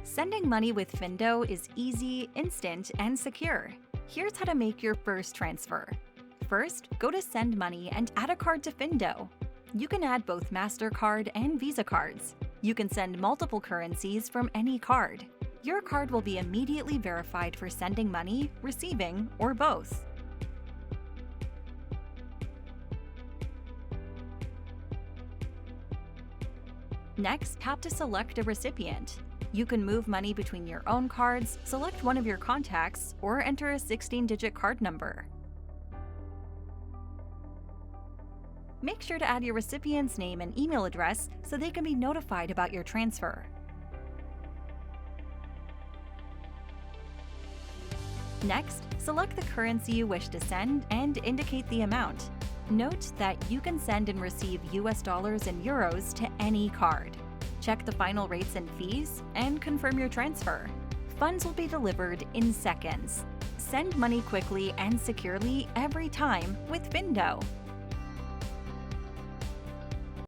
Sending money with Fin.do is easy, instant, and secure. Here's how to make your first transfer. First, go to Send Money and add a card to Fin.do. You can add both MasterCard and Visa cards. You can send multiple currencies from any card. Your card will be immediately verified for sending money, receiving, or both. Next, tap to select a recipient. You can move money between your own cards, select one of your contacts, or enter a 16-digit card number. Make sure to add your recipient's name and email address so they can be notified about your transfer. Next, select the currency you wish to send and indicate the amount. Note that you can send and receive US dollars and euros to any card. Check the final rates and fees and confirm your transfer. Funds will be delivered in seconds. Send money quickly and securely every time with Fin.do.